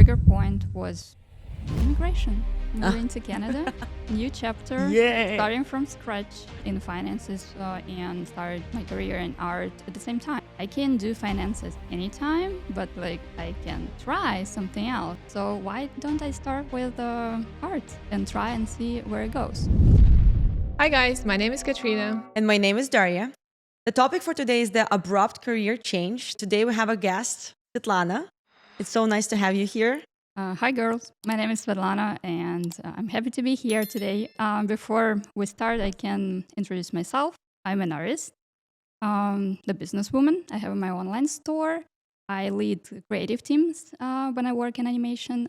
trigger point was immigration. Moving to Canada, new chapter, Yay! starting from scratch in finances and started my career in art at the same time. I can do finances anytime, but like I can try something else. So why don't I start with art and try and see where it goes? Hi guys, my name is Katrina. And my name is Daria. The topic for today is the abrupt career change. Today we have a guest, Svetlana. It's so nice to have you here. Hi, girls. My name is Svetlana, and I'm happy to be here today. Before we start, I can introduce myself. I'm an artist, the businesswoman. I have my online store. I lead creative teams when I work in animation.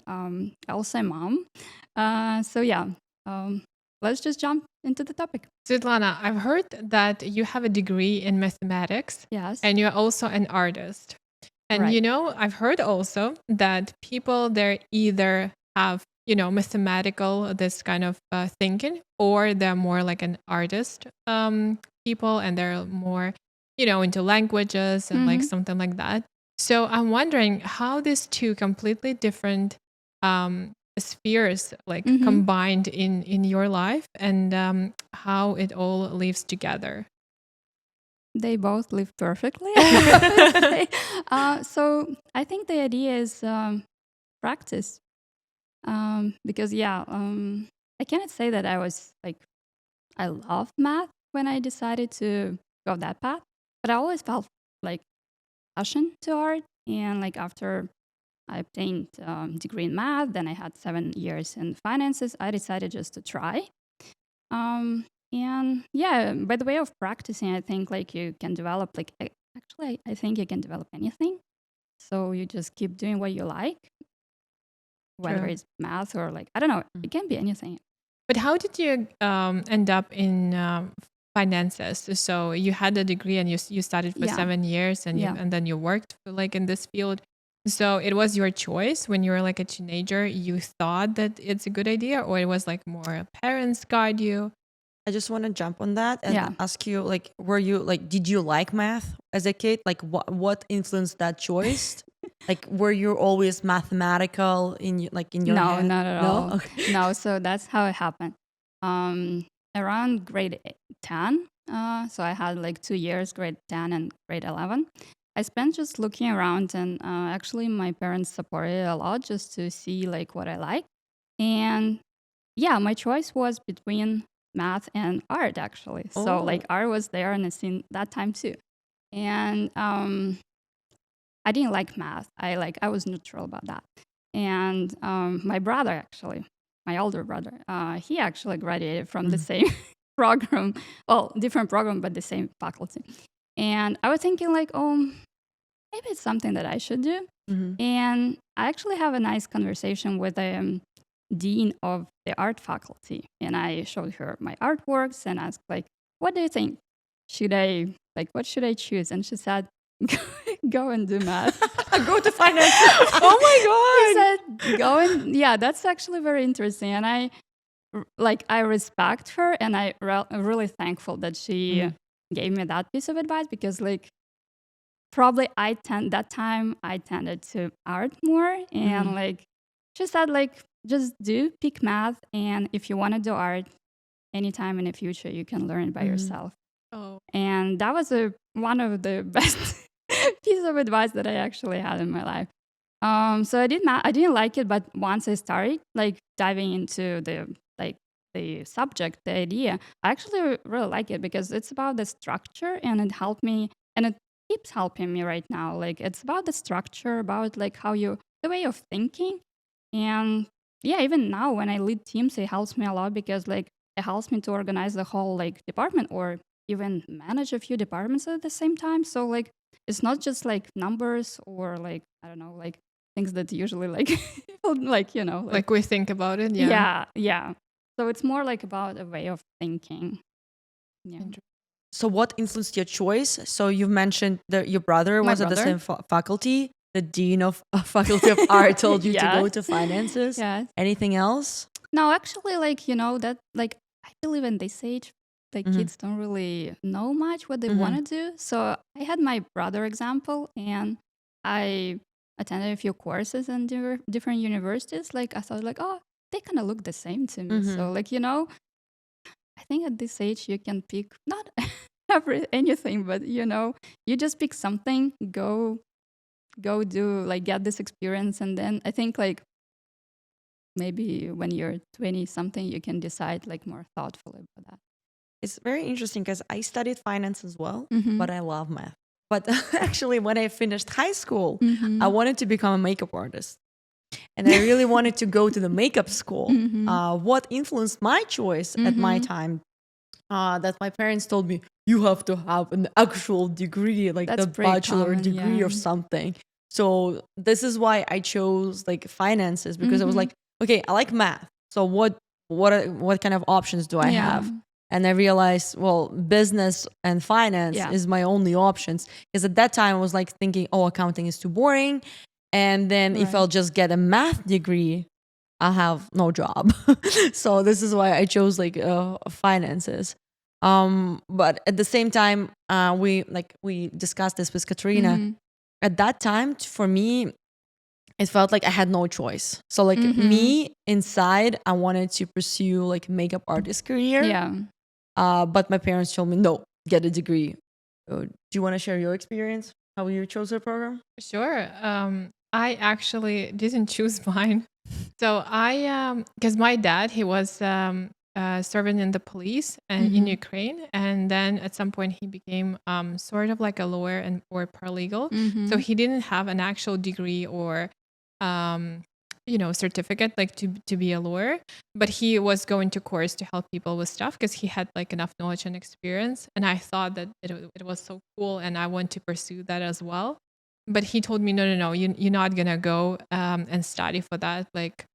Also, a mom. Let's just jump into the topic. Svetlana, I've heard that you have a degree in mathematics. Yes. And you're also an artist. And Right. I've heard also that people there either have, mathematical, this kind of thinking, or they're more like an artist people and they're more, into languages and like something like that. So I'm wondering how these two completely different spheres like combined in your life and how it all lives together. They both live perfectly. So I think the idea is practice. Because I cannot say that I love math when I decided to go that path, but I always felt like passion to art. And like after I obtained degree in math, then I had 7 years in finances, I decided just to try. And yeah, by the way of practicing, I think like you can develop I think you can develop anything. So you just keep doing what you like, whether True. it's math or I don't know, it can be anything. But how did you end up in finances? So you had a degree and you studied for Yeah. 7 years and Yeah. and then you worked in this field. So it was your choice when you were like a teenager. You thought that it's a good idea, or it was like more parents guide you? I just want to jump on that and Yeah. ask you, did you like math as a kid? Like, what influenced that choice? Like, were you always mathematical in your No, head? not at No? all. Okay. No, so that's how it happened. Around grade 10, so I had like 2 years, grade 10 and grade 11. I spent just looking around, and actually my parents supported a lot just to see like what I like. And yeah, my choice was between math and art actually. So like Oh. art was there and it's in that time too. And I didn't like math. I was neutral about that. And my brother actually, my older brother, he actually graduated from the same program. Well, different program, but the same faculty. And I was thinking like, oh, maybe it's something that I should do. And I actually have a nice conversation with the dean of the art faculty, and I showed her my artworks and asked like, what do you think? What should I choose? And she said, go and do math. Go to finance. Oh my She god! said, go and yeah, that's actually very interesting. And I respect her, and I'm really thankful that she gave me that piece of advice, because like probably that time I tended to art more, and like she said like just pick math, and if you want to do art anytime in the future, you can learn by yourself. Oh. And that was one of the best piece of advice that I actually had in my life. So I didn't like it, but once I started like diving into the subject, the idea, I actually really like it, because it's about the structure, and it helped me, and it keeps helping me right now. Like it's about the structure, about like the way of thinking. And yeah, even now when I lead teams, it helps me a lot, because like it helps me to organize the whole like department, or even manage a few departments at the same time. So like it's not just like numbers, or like I don't know, like things that usually like people Like we think about it, yeah. yeah. So it's more like about a way of thinking. Yeah. So what influenced your choice? So you've mentioned that your brother My was at the brother. same faculty. The dean of faculty of art told you to go Yes. to finances. Yes. Anything else? No, actually, that like I believe in this age, like kids don't really know much what they want to do. So I had my brother example, and I attended a few courses in different universities, like I thought like, oh, they kind of look the same to me. So like, I think at this age you can pick not anything, but you just pick something, go do, like, get this experience, and then I think like maybe when you're 20 something you can decide like more thoughtfully about that. It's very interesting because I studied finance as well, Mm-hmm. but I love math. But actually, when I finished high school, Mm-hmm. I wanted to become a makeup artist. And I really wanted to go to the makeup school. Mm-hmm. What influenced my choice at my time, that my parents told me, you have to have an actual degree, like That's the pretty bachelor common, degree yeah. or something. So this is why I chose like finances, because I was like, okay, I like math. So what kind of options do I have? And I realized, well, business and finance is my only options. Because at that time I was like thinking, oh, accounting is too boring. And then if I'll just get a math degree, I'll have no job. So this is why I chose like finances. But at the same time, we discussed this with Katrina. At that time, for me, it felt like I had no choice. So like me inside, I wanted to pursue like makeup artist career. Yeah. But my parents told me, no, get a degree. Do you want to share your experience? How you chose the program? Sure. I actually didn't choose mine. So because my dad, he was serving in the police in Ukraine, and then at some point he became sort of like a lawyer or paralegal. So he didn't have an actual degree or certificate like to be a lawyer, but he was going to course to help people with stuff because he had like enough knowledge and experience. And I thought that it was so cool, and I want to pursue that as well. But he told me, no, you're not gonna go and study for that, like,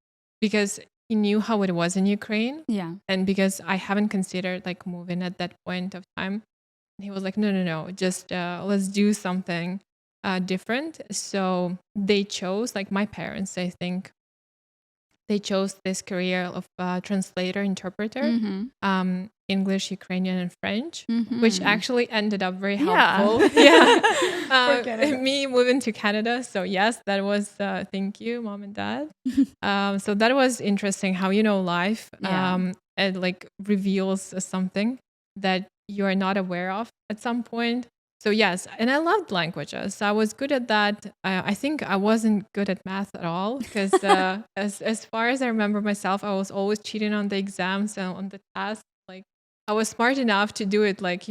because he knew how it was in Ukraine. Yeah. And because I haven't considered like moving at that point of time, he was like, no, just let's do something different. So they chose, like my parents, I think, they chose this career of translator, interpreter, English, Ukrainian, and French, which actually ended up very helpful. Yeah. Me moving to Canada. So yes, that was, thank you, mom and dad. So that was interesting how, life, it like reveals something that you are not aware of at some point. So yes, and I loved languages. I was good at that. I think I wasn't good at math at all because as far as I remember myself, I was always cheating on the exams and on the tests. Like I was smart enough to do it, like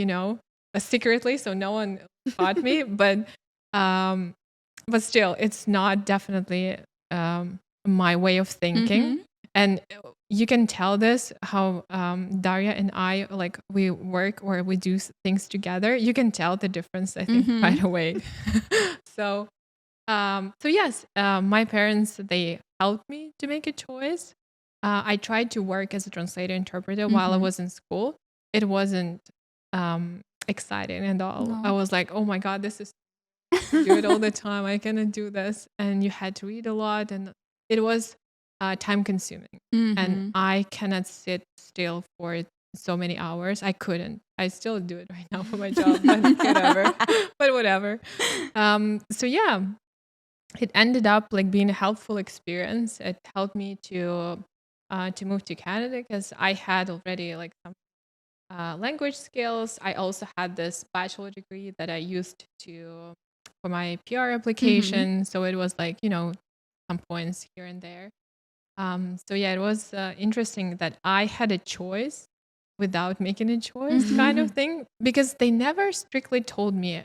secretly, so no one caught me. But still, it's not definitely my way of thinking. And you can tell this how Daria and I, like, we work or we do things together. You can tell the difference, I think, right away. So yes, my parents, they helped me to make a choice. I tried to work as a translator interpreter while I was in school. It wasn't exciting at all. No. I was like, oh my God, this is do it all the time. I cannot do this. And you had to read a lot, and it was time consuming. And I cannot sit still for so many hours. I couldn't. I still do it right now for my job, but whatever. But whatever. So yeah, it ended up like being a helpful experience. It helped me to move to Canada because I had already like some language skills. I also had this bachelor degree that I used for my PR application. So it was like, some points here and there. So yeah, it was interesting that I had a choice without making a choice kind of thing, because they never strictly told me,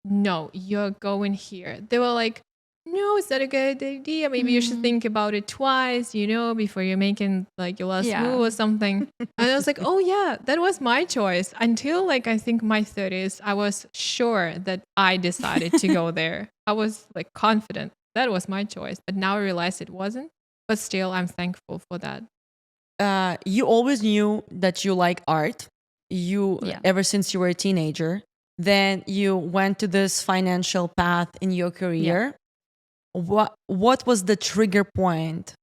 no, you're going here. They were like, no, it's not a good idea. Maybe you should think about it twice, before you're making like your last move or something. And I was like, oh yeah, that was my choice. Until like, I think my 30s, I was sure that I decided to go there. I was like confident that was my choice, but now I realize it wasn't. But still, I'm thankful for that. You always knew that you like art. Ever since you were a teenager. Then you went to this financial path in your career. What was the trigger point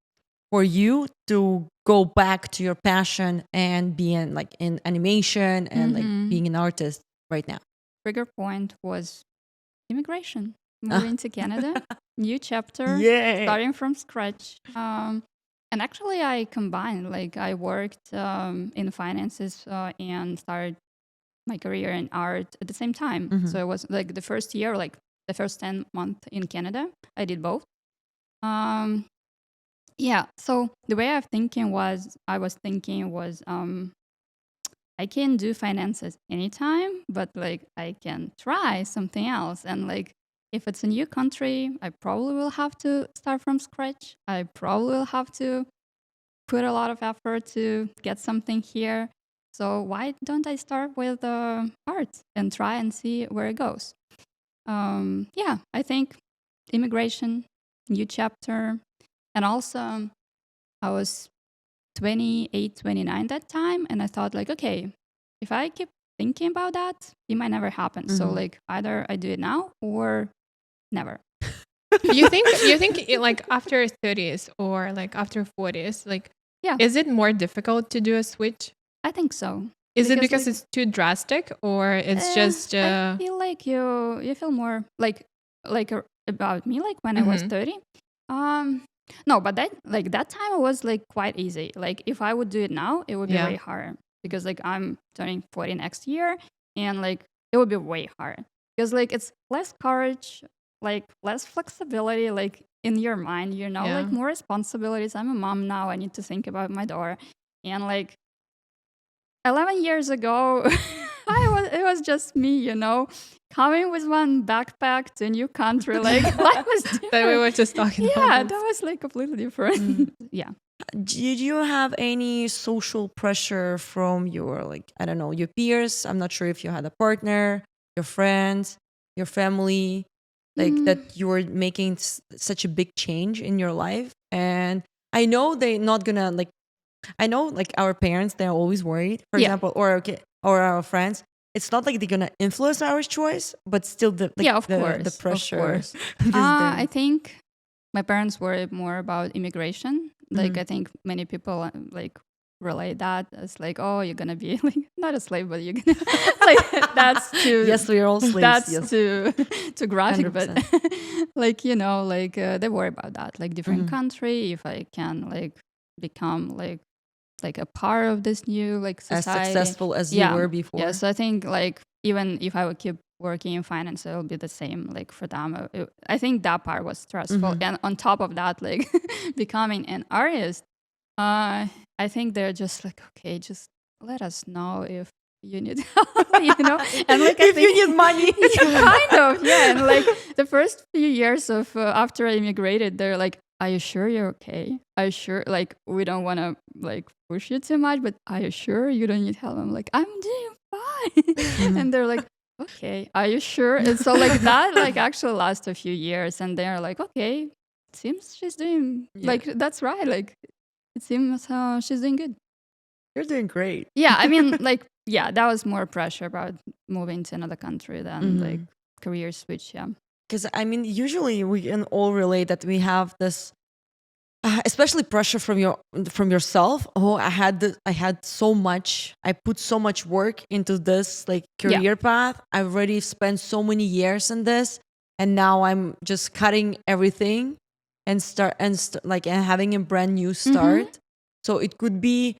for you to go back to your passion and be in animation and like being an artist right now? Trigger point was immigration. moving to Canada, new chapter, Yay. starting from scratch. And actually, I combined, like, I worked in finances and started my career in art at the same time. So it was like the first year, like the first 10 months in Canada, I did both. Yeah, so the way I was thinking was, I can do finances anytime, but like I can try something else. And like if it's a new country, I probably will have to start from scratch. I probably will have to put a lot of effort to get something here. So why don't I start with art and try and see where it goes? Yeah, I think immigration, new chapter, and also I was 28, 29 that time, and I thought like, okay, if I keep thinking about that, it might never happen. So like either I do it now or never. You think like after 30s or like after 40s, like Yeah, is it more difficult to do a switch? I think so. Is it because like, it's too drastic, or it's just I feel like you feel more like about me like when I was 30. No, but that time it was like quite easy. Like if I would do it now, it would be way harder because like I'm turning 40 next year, and like it would be way harder because like it's less courage, like less flexibility, like in your mind, like more responsibilities. I'm a mom now. I need to think about my daughter, and like 11 years ago, it was just me, coming with one backpack to a new country. Like life was different. that we were just talking about. Yeah, that was like completely different. Yeah. Did you have any social pressure from your, like, I don't know, your peers? I'm not sure if you had a partner, your friends, your family, like that you were making such a big change in your life. And I know they're not gonna like, I know like our parents, they're always worried, for example, or our friends. It's not like they're gonna influence our choice, but still the pressure. Of course. I think my parents worry more about immigration. Like I think many people like relate that as like, oh, you're gonna be like not a slave, but you're gonna like that's too yes, we're all slaves. That's yes. too graphic, 100%. but like they worry about that, like different country. If I can like become like a part of this new like society, as successful as you were before. Yeah, so I think like even if I would keep working in finance, it'll be the same like for them. I think that part was stressful, and on top of that, like becoming an artist, I think they're just like, okay, just let us know if you need help, and like if you need money, kind of, yeah. And like the first few years of after I immigrated, they're like, are you sure you're okay? Are you sure? Like, we don't want to like push you too much, but are you sure you don't need help? I'm like, I'm doing fine. And they're like, okay, are you sure? And so like that like actually lasts a few years, and they're like, okay, it seems she's doing like that's right. Like it seems she's doing good. You're doing great. Yeah, I mean, like, yeah, that was more pressure about moving to another country than like career switch. Yeah. Because I mean, usually we can all relate that we have this, especially pressure from yourself. Oh, I had so much. I put so much work into this like career path. I already spent so many years in this, and now I'm just cutting everything and having a brand new start. So it could be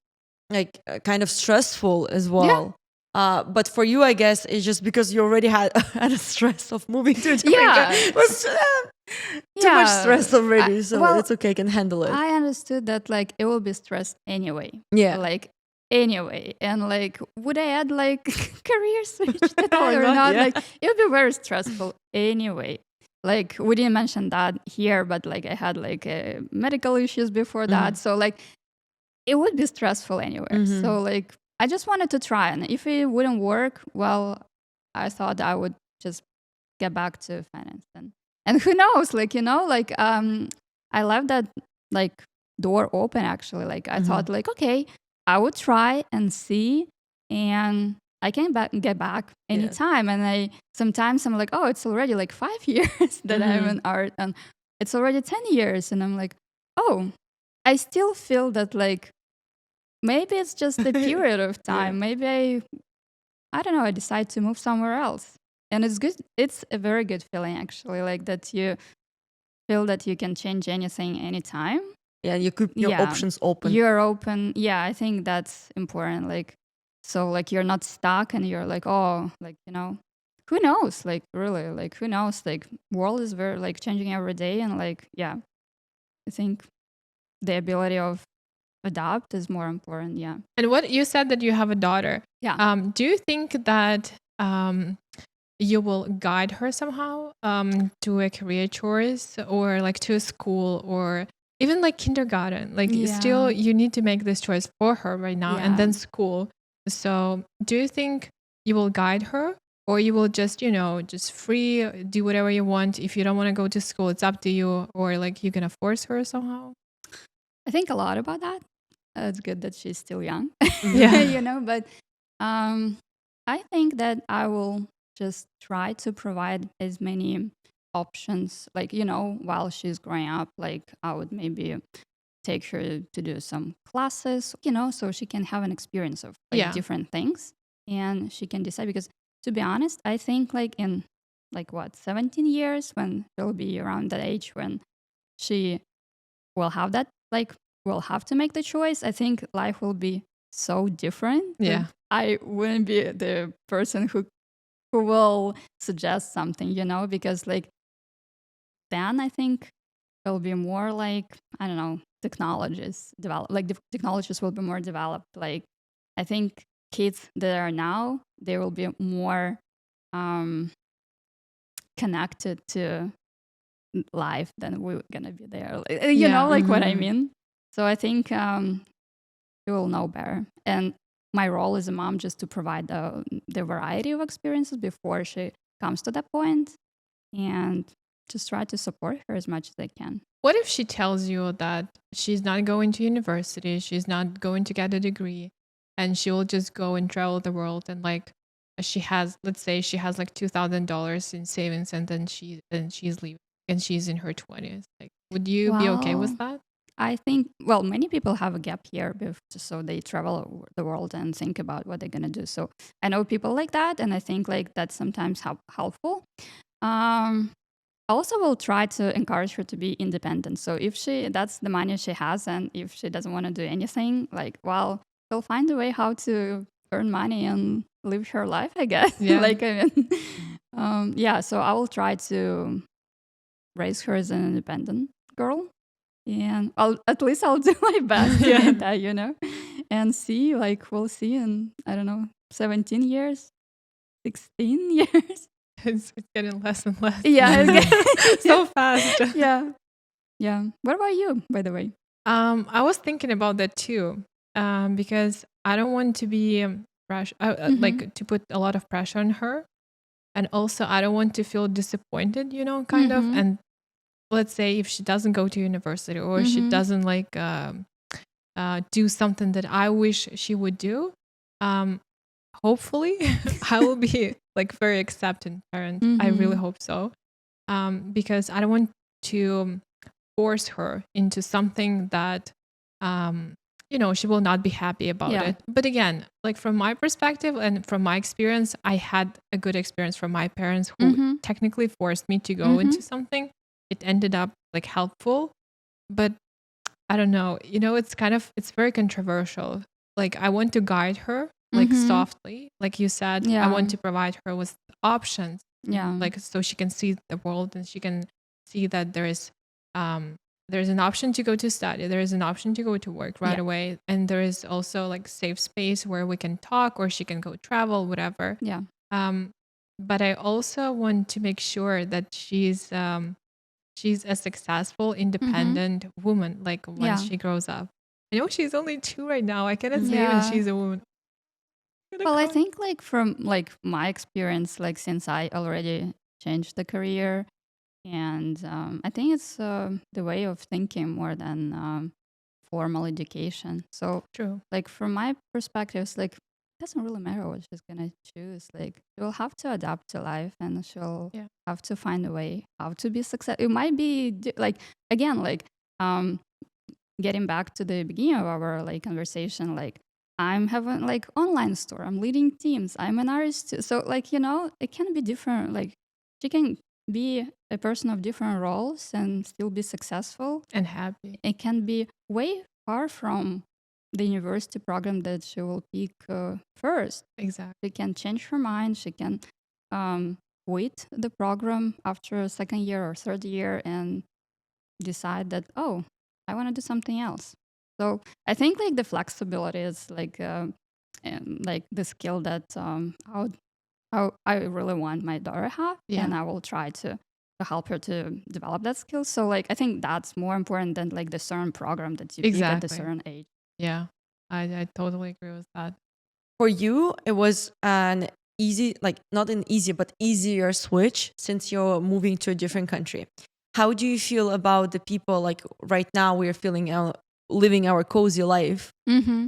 like kind of stressful as well. Yeah. But for you, I guess, it's just because you already had a stress of moving to Jamaica. Yeah. It was too much stress already, so it's okay, I can handle it. I understood that like it will be stress anyway. Yeah. Like anyway. And like would I add like career switch to that or not? Yeah. Like it would be very stressful anyway. Like we didn't mention that here, but like I had like medical issues before that. So like it would be stressful anyway. So like I just wanted to try, and if it wouldn't work, well, I thought I would just get back to finance, and who knows, like I left that like door open actually. Like I thought, like okay, I would try and see, and I can get back anytime. And sometimes I'm like, oh, it's already like 5 years that I'm in art, and it's already 10 years, and I'm like, oh, I still feel that like. Maybe it's just a period of time. Maybe I don't know, I decide to move somewhere else. And it's good. It's a very good feeling, actually, like that you feel that you can change anything anytime. Yeah, you keep your options open. You're open. Yeah, I think that's important. Like, so like you're not stuck and you're like, oh, like, who knows? Like, really, like, who knows? Like, world is very like changing every day. And like, yeah, I think the ability of adapt is more important. Yeah. And what you said that you have a daughter. Yeah. Do you think that you will guide her somehow to a career choice or like to a school or even like kindergarten? Like still you need to make this choice for her right now and then school. So do you think you will guide her or you will just, just free, do whatever you want? If you don't want to go to school, it's up to you, or like you're going to force her somehow? I think a lot about that. It's good that she's still young, Yeah. but I think that I will just try to provide as many options, like, while she's growing up, like I would maybe take her to do some classes, so she can have an experience of like different things and she can decide. Because to be honest, I think like in 17 years, when she'll be around that age, when she will have that, like, will have to make the choice, I think life will be so different. Yeah. I wouldn't be the person who will suggest something, because like then I think it'll be more like, I don't know, technologies develop, like the technologies will be more developed. Like I think kids that are now, they will be more connected to life than we're gonna be there. You know, like what I mean? So I think you will know better. And my role as a mom just to provide the variety of experiences before she comes to that point, and just try to support her as much as I can. What if she tells you that she's not going to university, she's not going to get a degree, and she will just go and travel the world, and like she has, let's say she has like $2,000 in savings, and then she's leaving and she's in her 20s. Like, would you be okay with that? I think, well, many people have a gap year, so they travel the world and think about what they're going to do. So I know people like that, and I think like that's sometimes helpful. Also will try to encourage her to be independent. So if that's the money she has, and if she doesn't want to do anything, like, well, she'll find a way how to earn money and live her life, I guess. Yeah. Like, I mean, so I will try to raise her as an independent girl. And at least I'll do my best to do that, and see, like, we'll see in, I don't know, 17 years, 16 years. It's getting less and less. Yeah. So fast. Yeah. What about you, by the way? I was thinking about that too, because I don't want to be like to put a lot of pressure on her. And also I don't want to feel disappointed, kind of. And let's say if she doesn't go to university or she doesn't like do something that I wish she would do, hopefully I will be like very accepting parent. I really hope so, because I don't want to force her into something that she will not be happy about it. But again, like from my perspective and from my experience, I had a good experience from my parents who technically forced me to go into something. It ended up like helpful, but I don't know, it's very controversial. Like I want to guide her like softly, like you said. I want to provide her with options, like so she can see the world and she can see that there's an option to go to study, there is an option to go to work right away, and there is also like safe space where we can talk, or she can go travel, whatever. But I also want to make sure that she's a successful, independent woman, like once she grows up. I know she's only 2 right now. I cannot say even she's a woman. Well, I think like from like my experience, like since I already changed the career, and I think it's the way of thinking more than formal education. So true. Like from my perspective, like it doesn't really matter what she's gonna choose. Like she'll have to adapt to life, and she'll have to find a way how to be successful. It might be like, again, like getting back to the beginning of our like conversation, like I'm having like online store. I'm leading teams. I'm an artist too. So like, it can be different. Like she can be a person of different roles and still be successful. And happy. It can be way far from the university program that she will pick first. Exactly. She can change her mind. She can quit the program after a second year or third year and decide that, oh, I want to do something else. So I think like the flexibility is like the skill that how I really want my daughter to have, Yeah. and I will try to help her to develop that skill. So like I think that's more important than like the certain program that you pick at the Exactly. certain age. Yeah. I totally agree with that. For you, it was an easy, like not an easy, but easier switch since you're moving to a different country. How do you feel about the people like right now we're feeling living our cozy life? Mm-hmm.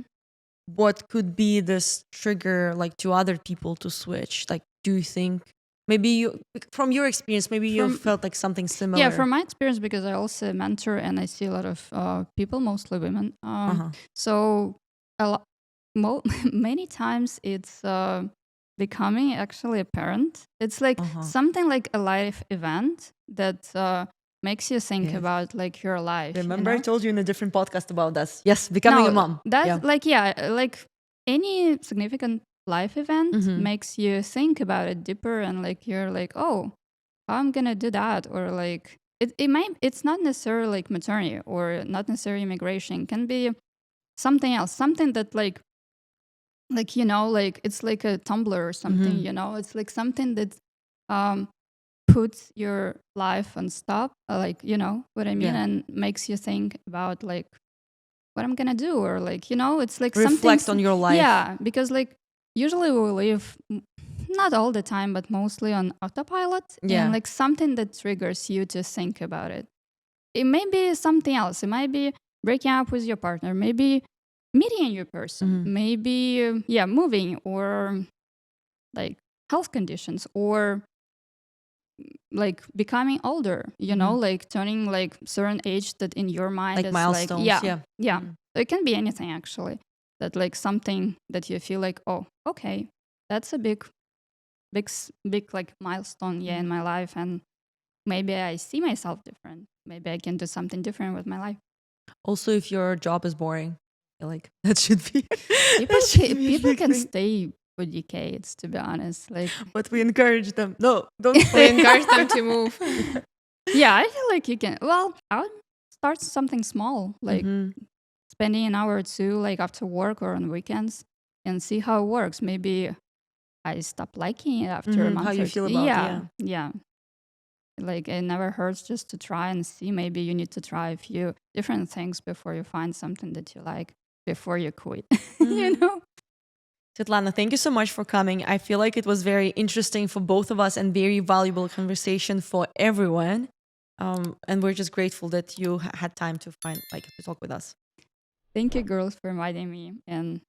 What could be this trigger like to other people to switch? Like, do you think maybe you, from your experience, maybe you felt like something similar? Yeah, from my experience, because I also mentor and I see a lot of people, mostly women. So a lot, many times it's becoming actually a parent. It's like something like a life event that makes you think about like your life. Remember, I told you in a different podcast about that. Yes, becoming a mom. That's like like any significant life event makes you think about it deeper, and like you're like, oh, I'm gonna do that, or like it's not necessarily like maternity or not necessarily immigration. It can be something else, something that like like it's like a tumbler or something. It's like something that puts your life on stop, like what I mean, and makes you think about like what I'm gonna do, or like it's like reflect on your life. Yeah, because like usually we live not all the time, but mostly on autopilot, and like something that triggers you to think about it. It may be something else. It might be breaking up with your partner, maybe meeting a new person, maybe moving, or like health conditions, or like becoming older, like turning like certain age that in your mind like is milestones. like So it can be anything actually, that like something that you feel like, oh, okay, that's a big like milestone in my life, and maybe I see myself different, maybe I can do something different with my life. Also, if your job is boring, like that should be people can stay for decades, to be honest, like, but we encourage them. No, don't We encourage them to move. I feel like you can. Well, I would start something small, like spending an hour or two like after work or on weekends, and see how it works. Maybe I stop liking it after a month. How you feel about it. Yeah. Like it never hurts just to try and see. Maybe you need to try a few different things before you find something that you like, before you quit. Svetlana, thank you so much for coming. I feel like it was very interesting for both of us and very valuable conversation for everyone. And we're just grateful that you had time to talk with us. Thank you, girls, for inviting me. And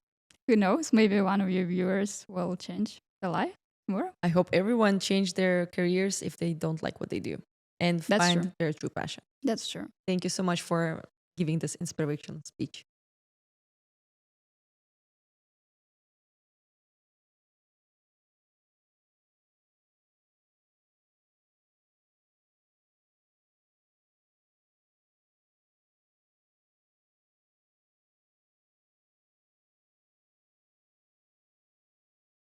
who knows, maybe one of your viewers will change their life more. I hope everyone change their careers if they don't like what they do and find their true passion. That's true. Thank you so much for giving this inspirational speech.